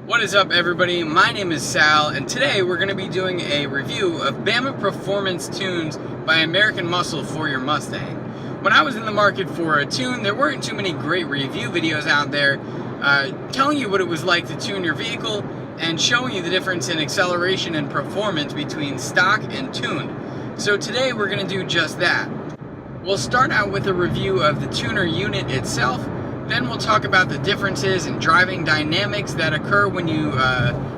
What is up, everybody? My name is Sal, and today we're going to be doing a review of Bama Performance tunes by American Muscle for your Mustang. When I was in the market for a tune, there weren't too many great review videos out there telling you what it was like to tune your vehicle and showing you the difference in acceleration and performance between stock and tuned. So today we're going to do just that. We'll start out with a review of the tuner unit itself. Then we'll talk about the differences in driving dynamics that occur when you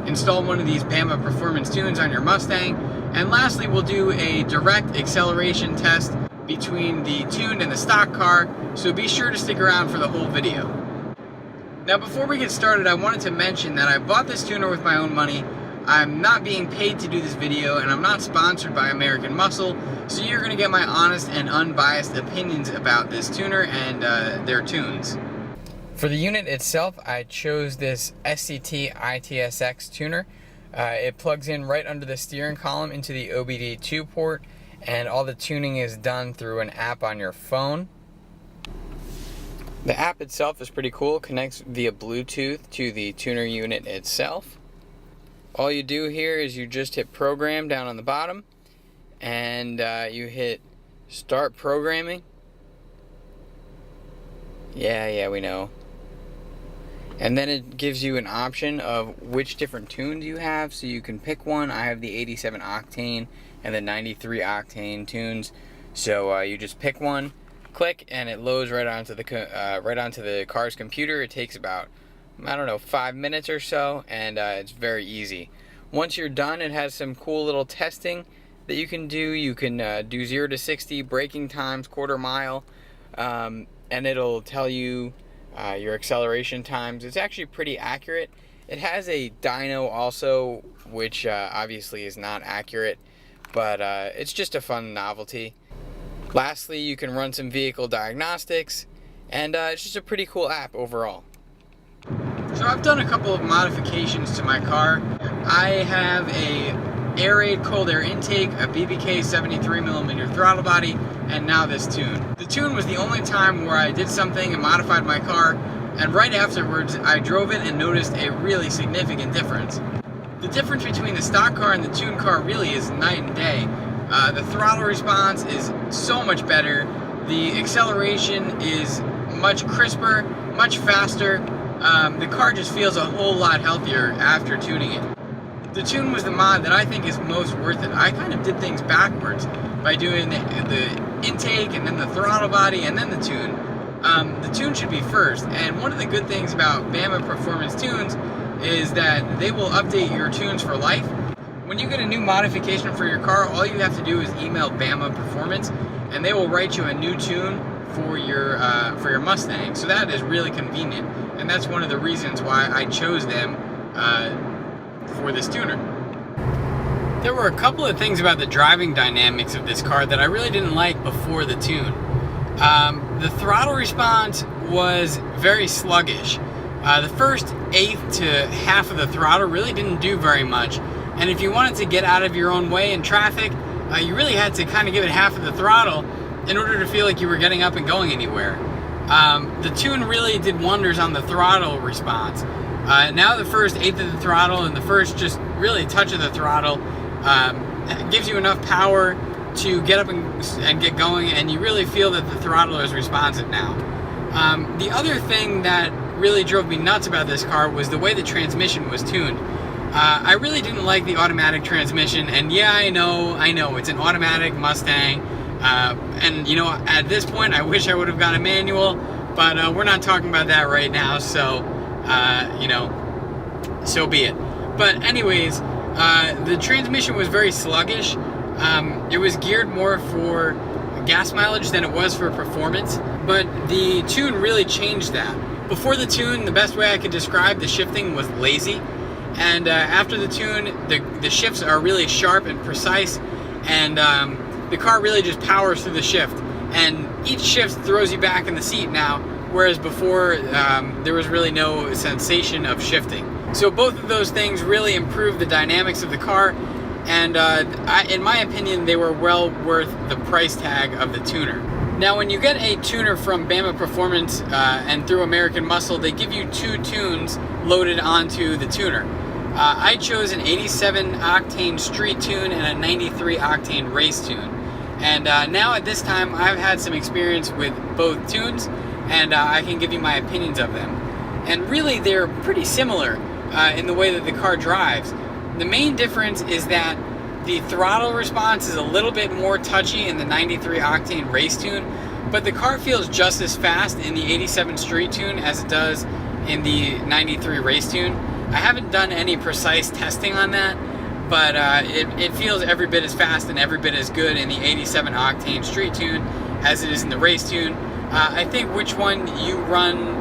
install one of these Bama Performance tunes on your Mustang. And lastly, we'll do a direct acceleration test between the tuned and the stock car, so be sure to stick around for the whole video. Now, before we get started, I wanted to mention that I bought this tuner with my own money. I'm not being paid to do this video, and I'm not sponsored by American Muscle, so you're going to get my honest and unbiased opinions about this tuner and their tunes. For the unit itself, I chose this SCT ITSX tuner. It plugs in right under the steering column into the OBD II port, and all the tuning is done through an app on your phone. The app itself is pretty cool. It connects via Bluetooth to the tuner unit itself. All you do here is you just hit program down on the bottom, and you hit start programming. Yeah, we know. And then it gives you an option of which different tunes you have, so you can pick one. I have the 87 octane and the 93 octane tunes, so you just pick one, click, and it loads right onto the car's computer. It takes about, I don't know, 5 minutes or so, and it's very easy. Once you're done, it has some cool little testing that you can do. You can do 0 to 60 braking times, quarter mile, and it'll tell you your acceleration times. It's actually pretty accurate. It has a dyno also, which obviously is not accurate, but it's just a fun novelty. Lastly, you can run some vehicle diagnostics, and it's just a pretty cool app overall. So I've done a couple of modifications to my car. I have a air-raid cold air intake, a BBK 73mm throttle body, and now this tune. The tune was the only time where I did something and modified my car, and right afterwards I drove it and noticed a really significant difference. The difference between the stock car and the tuned car really is night and day. The throttle response is so much better. The acceleration is much crisper, much faster. The car just feels a whole lot healthier after tuning it. The tune was the mod that I think is most worth it. I kind of did things backwards by doing the intake and then the throttle body and then the tune. The tune should be first, and one of the good things about Bama Performance tunes is that they will update your tunes for life. When you get a new modification for your car, all you have to do is email Bama Performance, and they will write you a new tune for your Mustang. So that is really convenient, and that's one of the reasons why I chose them for this tuner. There were a couple of things about the driving dynamics of this car that I really didn't like before the tune. The throttle response was very sluggish. The first eighth to half of the throttle really didn't do very much, and if you wanted to get out of your own way in traffic, you really had to kind of give it half of the throttle in order to feel like you were getting up and going anywhere. The tune really did wonders on the throttle response. Now the first eighth of the throttle and the first just really touch of the throttle gives you enough power to get up and get going, and you really feel that the throttle is responsive now. The other thing that really drove me nuts about this car was the way the transmission was tuned. I really didn't like the automatic transmission, and yeah, I know, it's an automatic Mustang, and you know, at this point I wish I would have got a manual, but we're not talking about that right now, so you know, so be it. But anyways, the transmission was very sluggish. It was geared more for gas mileage than it was for performance, but the tune really changed that. Before the tune, the best way I could describe the shifting was lazy, and after the tune, the shifts are really sharp and precise, and the car really just powers through the shift, and each shift throws you back in the seat now, whereas before there was really no sensation of shifting. So both of those things really improved the dynamics of the car, and in my opinion, they were well worth the price tag of the tuner. Now when you get a tuner from Bama Performance and through American Muscle, they give you 2 tunes loaded onto the tuner. I chose an 87 octane street tune and a 93 octane race tune. And now at this time I've had some experience with both tunes, and I can give you my opinions of them. And really they're pretty similar in the way that the car drives. The main difference is that the throttle response is a little bit more touchy in the 93 octane race tune, but the car feels just as fast in the 87 street tune as it does in the 93 race tune. I haven't done any precise testing on that, but it feels every bit as fast and every bit as good in the 87 octane street tune as it is in the race tune. I think which one you run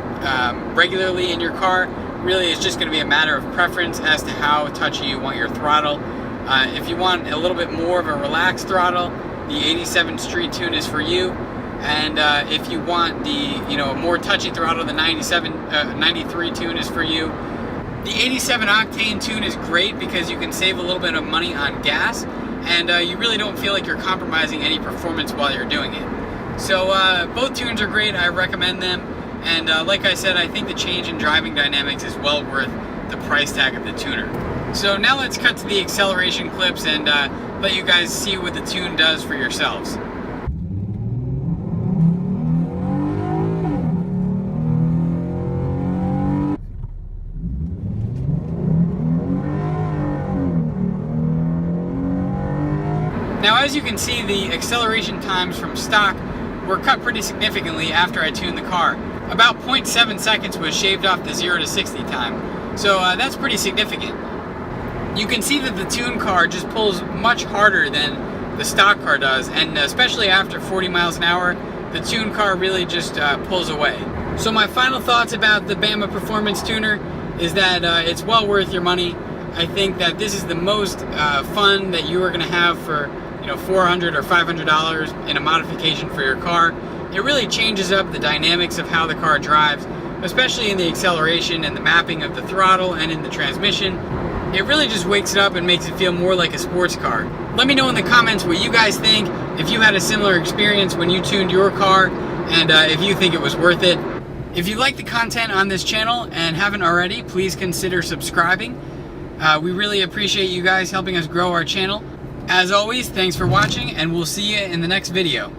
regularly in your car really is just going to be a matter of preference as to how touchy you want your throttle. If you want a little bit more of a relaxed throttle, the 87 street tune is for you. And if you want the more touchy throttle, the 93 tune is for you. The 87 octane tune is great because you can save a little bit of money on gas, and you really don't feel like you're compromising any performance while you're doing it. So both tunes are great. I recommend them. And like I said, I think the change in driving dynamics is well worth the price tag of the tuner. So now let's cut to the acceleration clips and let you guys see what the tune does for yourselves. Now as you can see, the acceleration times from stock were cut pretty significantly after I tuned the car. About 0.7 seconds was shaved off the 0 to 60 time. So that's pretty significant. You can see that the tune car just pulls much harder than the stock car does, and especially after 40 miles an hour, the tune car really just pulls away. So my final thoughts about the Bama Performance tuner is that it's well worth your money. I think that this is the most fun that you are going to have for $400 or $500 in a modification for your car. It really changes up the dynamics of how the car drives, especially in the acceleration and the mapping of the throttle and in the transmission. It really just wakes it up and makes it feel more like a sports car. Let me know in the comments what you guys think, if you had a similar experience when you tuned your car, and if you think it was worth it. If you like the content on this channel and haven't already, please consider subscribing. We really appreciate you guys helping us grow our channel. As always, thanks for watching, and we'll see you in the next video.